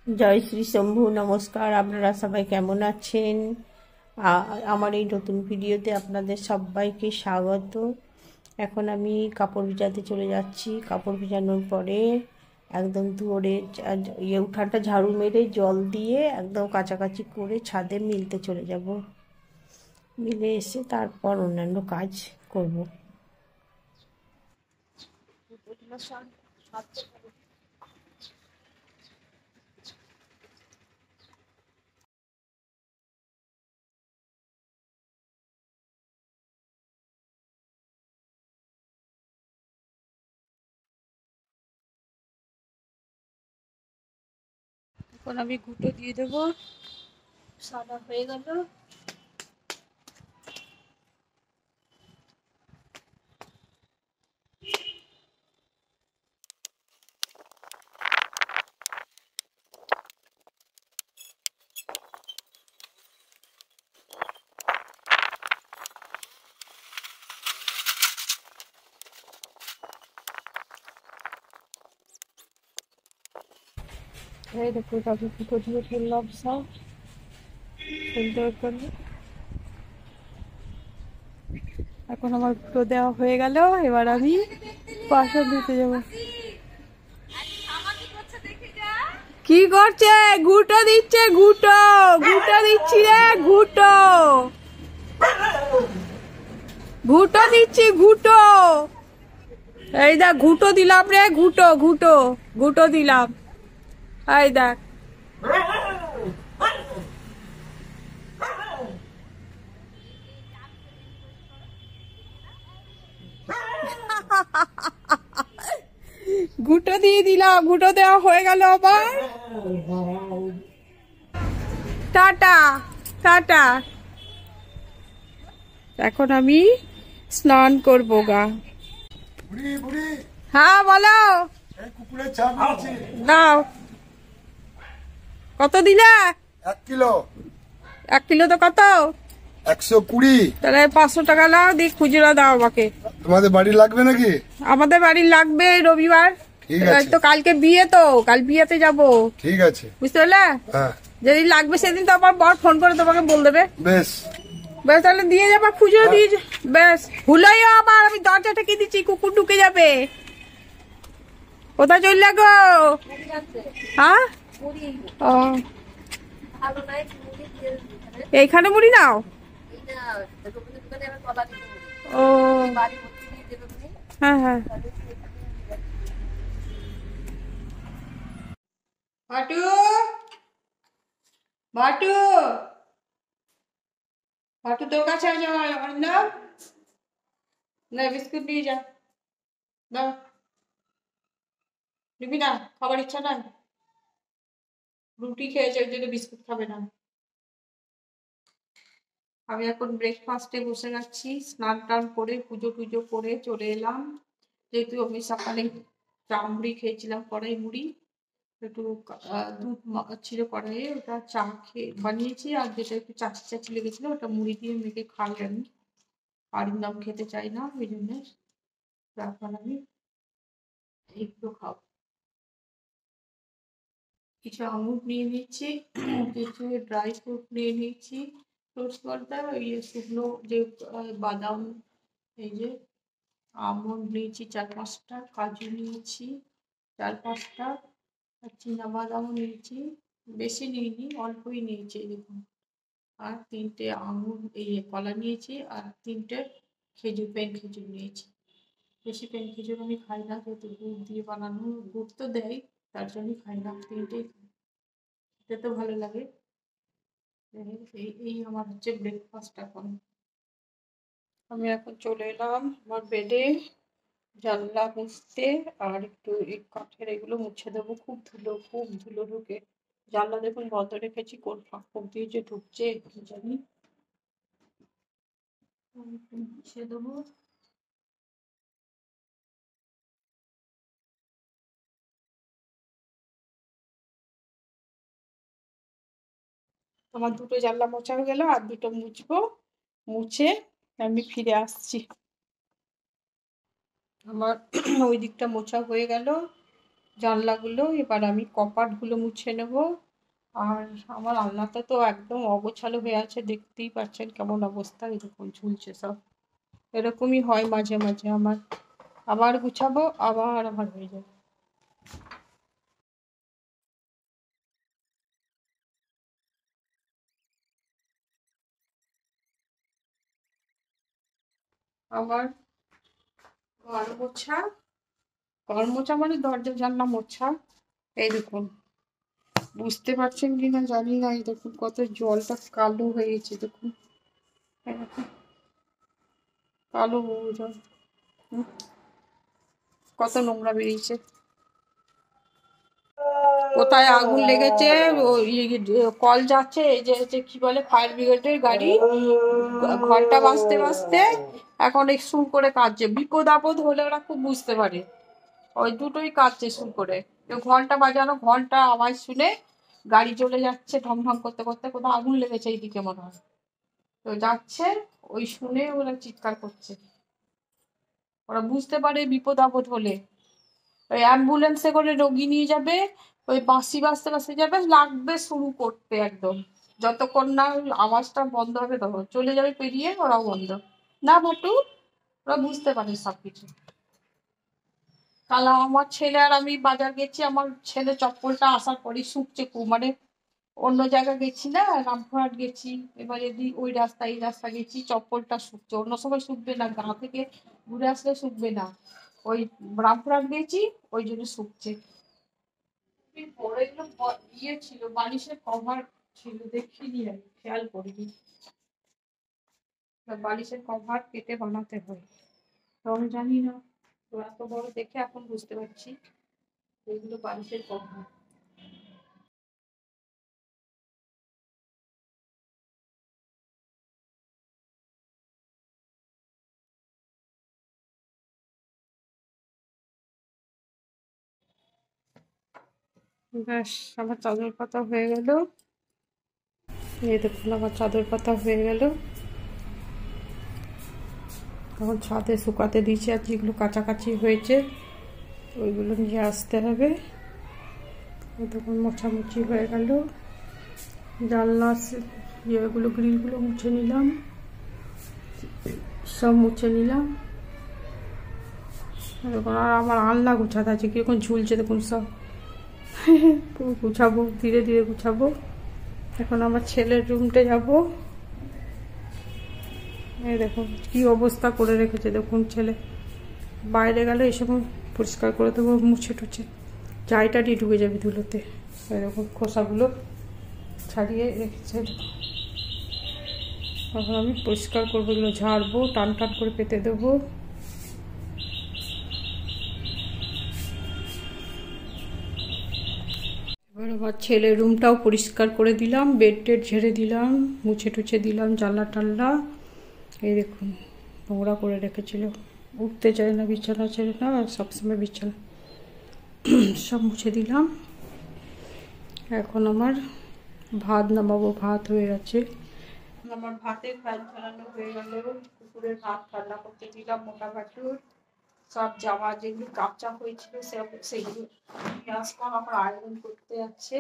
জয় শ্রী শম্ভু। নমস্কার, আপনারা সবাই কেমন আছেন? আমার এই নতুন ভিডিওতে আপনাদের সবাইকে স্বাগত। এখন আমি কাপড় ভিজাতে চলে যাচ্ছি। কাপড় ভিজানোর পরে একদম ধরে উঠানটা ঝাড়ু মেরে জল দিয়ে একদম কাচাকাচি করে ছাদে মিলতে চলে যাব। মিলে এসে তারপর অন্যান্য কাজ করব। এখন আমি গুঁটো দিয়ে দেবো। সাদা হয়ে গেল। এই দেখো, তাকে গুঁটো দিয়ে ফেললাম সব সুন্দর করে। এখন আমার গুঁটো দেওয়া হয়ে গেল। এবার আমি বাসন ধুতে যাবো। কি করছে? গুঁটো দিচ্ছে। গুঁটো গুঁটো দিচ্ছি রে। গুঁটো গুঁটো দিচ্ছি। গুঁটো এই দেখ, গুঁটো দিলাম রে। গুঁটো গুঁটো গুঁটো দিলাম। এই দেখ। গুঁটো দিয়ে দিলাম। গুঁটো দেওয়া হয়ে গেল আবার। Tata tata. এখন আমি স্নান করবো গা। হ্যাঁ বলো। দাও। কত দিলে? 1 কিলো। 1 কিলো তো কত? 120। তাহলে 500 টাকা নাও, দিয়ে খুচরা দাও আমাকে। তোমাদের বাড়ি লাগবে নাকি? আমাদের বাড়ির লাগবে রবিবার। ঠিক আছে। তো কালকে বিয়ে, তো কাল বিয়েতে যাবো। ঠিক আছে, বুঝতে পারলে? হ্যাঁ। যেদিন লাগবে সেদিন তো আমার বর ফোন করে তোমাকে বল দেবে। বেশ বেশ, তাহলে দিয়ে যাবো, খুচরো দিয়ে বেশ। ভুলাইও আবার, আমি দরজা ঠেকে দিচ্ছি, কুকুর ঢুকে যাবে। কোথায় চললে গো? হ্যাঁ, ও এইখানে মুড়ি নাও। ও হ্যাঁ হ্যাঁ। বাটু বাটু বাটু, তোর কাছে আছে আমার নাও। না, বিস্কুট নিয়ে যা। দাও। নিবি না? খাবার ইচ্ছা নাই? রুটি খেয়েছে, ওই জন্য বিস্কুট খাবে না। আমি এখন ব্রেকফাস্টে বসে যাচ্ছি। স্নান টান করে পুজো টুজো করে চলে এলাম। যেহেতু আমি সকালে চা মুড়ি খেয়েছিলাম, কড়াই মুড়ি, একটু দুধ ছিল কড়াইয়ে, ওটা চা খেয়ে বানিয়েছি। আর যেটা একটু চাচি চাচি লেগেছিলো, ওটা মুড়ি দিয়ে মেখে খাই আমি। নাম খেতে চাই না, ওই জন্য তারপর আমি একটু খাবো। কিছু আঙুর নিয়ে নিচ্ছি, কিছু ড্রাই ফ্রুট নিয়ে নিচ্ছি। ফ্রুটস বলতে ওই শুকনো যে বাদাম, এই যে আমন্ড নিয়েছি 4-5টা, কাজু নিয়েছি 4-5টা, আর বাদামও নিয়েছি। বেশি নিইনি, অল্পই নিয়েছি দেখুন। আর 3টে আঙুর, এই কলা নিয়েছি। আর 3টে খেজুর, পেন খেজুর নিয়েছি। বেশি পেন খেজুর আমি খাই না, যেহেতু গুড় দিয়ে বানানো, গুড় তো দেয়, তার জন্যই খাই না। 3টেই খেতে তো ভালো লাগে। এই আমার হচ্ছে ব্রেকফাস্ট। এখন আমি এখন চলে এলাম আমার বেডে, জানলা মুছতে। আর একটু এই কাঠের এগুলো মুছে দেবো। খুব ধুলো, খুব ধুলো ঢুকে। জানলা দেখুন বন্ধ রেখেছি, কোন ফাঁক দিয়ে যে ঢুকছে কি জানি। মুছে দেবো। আমার 2টো জানলা মোছা হয়ে গেল, আর 2টো মুছবো। মুছে আমি ফিরে আসছি। আমার ওই দিকটা মোছা হয়ে গেল। জানলাগুলো। এবার আমি কপাটগুলো মুছে নেব। আর আমার আলনাটা তো একদম অগোছালো হয়ে আছে, দেখতেই পাচ্ছেন কেমন অবস্থা, এরকম ঝুলছে সব। এরকমই হয় মাঝে মাঝে আমার, আবার গুছাবো আবার হয়ে যাবে। আবার ঘর মোছা, ঘর মোছা মানে দরজা জানলা মোছা। এই দেখুন, বুঝতে পারছেন কিনা জানি না, এই দেখুন কত জলটা কালো হয়ে গেছে, দেখুন এই দেখুন, কালো জল, কত নোংরা বেরিয়েছে। কোথায় আগুন লেগেছে, কল যাচ্ছে, এই যে কি বলে ফায়ার ব্রিগেডের গাড়ি, ঘন্টা বাজতে বাজতে এখন এই সুর করে কাঁদছে। বিপদ আপদ হলে ওরা খুব বুঝতে পারে, ওই দুটোই কাঁদছে সুর করে। কেউ ঘন্টা বাজানো, ঘন্টা আওয়াজ শুনে গাড়ি চলে যাচ্ছে ঢং ঢং করতে করতে, কোথাও আগুন লেগেছে এইদিকে মনে হয়, তো যাচ্ছে, ওই শুনে ওরা চিৎকার করছে। ওরা বুঝতে পারে বিপদ আপদ হলে ওই অ্যাম্বুলেন্সে করে রোগী নিয়ে যাবে, ওই বাঁশি বাজতে বাজতে যাবে, লাগবে শুরু করতে একদম, যতক্ষণ না আওয়াজটা বন্ধ হবে তখন চলে যাবে পেরিয়ে, ওরাও বন্ধ না বাটু। ওরা বুঝতে পারে সবকিছু। কাল আমার ছেলে আর আমি বাজার গেছি, আমার ছেলে চপ্পলটা আসার পরেই শুকছে খুব, মানে অন্য জায়গায় গেছি না, রামপুরহাট গেছি, এবার ওই রাস্তা এই রাস্তা গেছি, চপ্পলটা শুকছে, অন্য সময় শুকবে না, গা থেকে ঘুরে আসলে শুকবে না, ওই রামপুরহাট গেছি ওই জন্য শুকছে। বড় এগুলো ইয়ে ছিল, বালিশের কভার ছিল, দেখিনি আমি, খেয়াল করিনি। বালিশের কভার কেটে বানাতে হয়, রং জানি না, তো এত বড় দেখে এখন বুঝতে পারছি এগুলো বালিশের কভার। ব্যাস, আমার চাদর পাতা হয়ে গেল। এই দেখুন আমার চাদর পাতা হয়ে গেল। এখন ছাদে শুকাতে দিয়েছি, আর যেগুলো কাছাকাছি হয়েছে ওইগুলো নিয়ে আসতে হবে। তখন মোছামুছি হয়ে গেল, জানলা ইয়েগুলো গ্রিলগুলো মুছে নিলাম, সব মুছে নিলাম। দেখুন আর আমার আলনা গুছাতে আছে, কীরকম ঝুলছে দেখুন সব। পুরো গুছাবো, ধীরে ধীরে গুছাবো। এখন আমার ছেলের রুমটা যাব। এই দেখুন কি অবস্থা করে রেখেছে, দেখুন ছেলে বাইরে গেলে এই সময় পরিষ্কার করে দেবো, মুছে টুছে, চাইটাটি ঢুকে যাবে ধুলোতে। এই দেখুন খোসাগুলো ছাড়িয়ে রেখেছে, এখন আমি পরিষ্কার করবো, এগুলো ঝাড়বো, টান টান করে পেতে দেবো। এবার আমার ছেলের রুমটাও পরিষ্কার করে দিলাম, বেড টেড ঝেড়ে দিলাম, মুছে টুছে দিলাম জানলা টাল্লা। এই দেখুন নোংরা করে রেখেছিল, উঠতে চায় না বিছানা ছেড়ে, না সবসময় বিছানা, সব মুছে দিলাম। এখন আমার ভাত নামাবো, ভাত হয়ে গেছে। আমার ভাতের ফ্যান চালানো হয়ে গেল, কুকুরের ভাত ঠান্ডা করতে দিলাম, মোটা ভাটুর সব জামা যেগুলো কাঁচা হয়েছিল সেগুলো নিয়ে আসলাম, আমার আয়রন করতে আছে,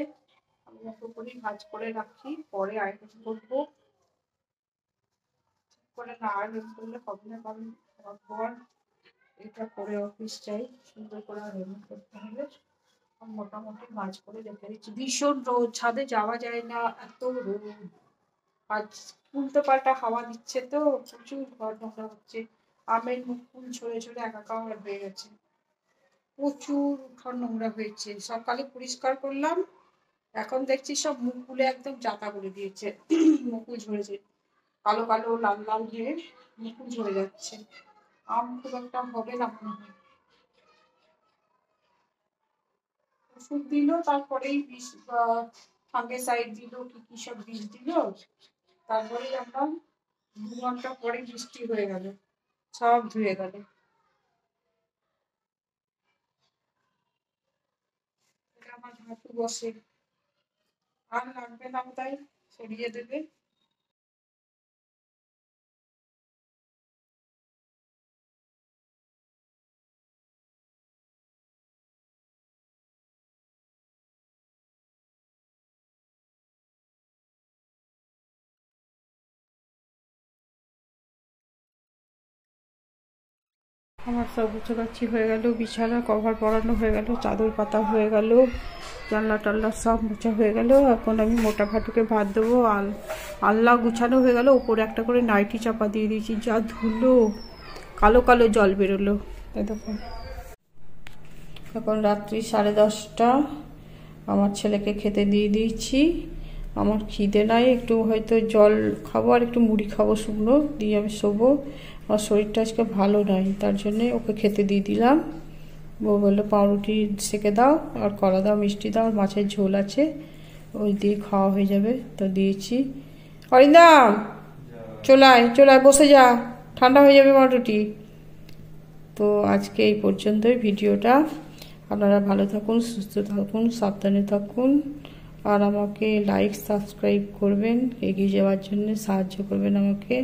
আমি মতো করে ভাজ করে রাখি, পরে আয়রন করবো, করে না আয়রন করলে হবে না, কারণ পর এটা করে অফিস যাই, সুন্দর করে আয়রন করতে হবে। মোটামুটি ভাজ করে রেখে দিচ্ছি, ভীষণ রোদ, ছাদে যাওয়া যায় না, এত রোদ, আজ উল্টো পাল্টা হাওয়া দিচ্ছে তো প্রচুর ঘর নোংরা হচ্ছে, আমের মুকুল ঝরে ঝরে একাকার হয়ে গেছে, প্রচুর উঠোন নোংরা হয়েছে। সকালে পরিষ্কার করলাম, এখন দেখছি সব মুকুলে একদম জাতা করে দিয়েছে, মুকুল ঝরেছে, কালো কালো লাল লাল হয়ে মুকুল ঝরে যাচ্ছে। আম খুব একটা হবে না মনে হয়। ওষুধ দিল, তারপরেই বিষ ফাঙ্গিসাইড দিল, কি কি সব বিষ দিল, তারপরেই আমরা 2 ঘন্টা পরে বৃষ্টি হয়ে গেল, সব ধুয়ে গেল। আমার হাঁটু বসে, আর লাগবে না তাই সরিয়ে দেবে। আমার সব গুছাগাছি হয়ে গেল, বিছানা কভার পরানো হয়ে গেল, চাদর পাতা হয়ে গেল, জানলা টাল্লা সব মোছা হয়ে গেল। এখন আমি মোটা খাটুকে ভাত দেবো। আল্লাহ গুছানো হয়ে গেল। ওপরে একটা করে নাইটি চাপা দিয়ে দিয়েছি। যা ধুলো, কালো কালো জল বেরোলো। দেখুন এখন রাত্রি 10:30। আমার ছেলেকে খেতে দিয়ে দিয়েছি। আমার খিদে নাই, একটু হয়তো জল খাবো আর একটু মুড়ি খাবো শুকনো, দিয়ে আমি শোবো। আমার শরীরটা আজকে ভালো নাই, তার জন্যে ওকে খেতে দিয়ে দিলাম। বউ বললো পাউরুটি সেকে দাও আর কলা দাও, মিষ্টি দাও, আর মাছের ঝোল আছে, ওই দিয়ে খাওয়া হয়ে যাবে, তো দিয়েছি। অরিন্দম চলায় বসে যা, ঠান্ডা হয়ে যাবে পাউরুটি। তো আজকে এই পর্যন্তই ভিডিওটা। আপনারা ভালো থাকুন, সুস্থ থাকুন, সাবধানে থাকুন, আর আমাকে লাইক সাবস্ক্রাইব করবেন, এগিয়ে যাওয়ার জন্য সাহায্য করবেন আমাকে।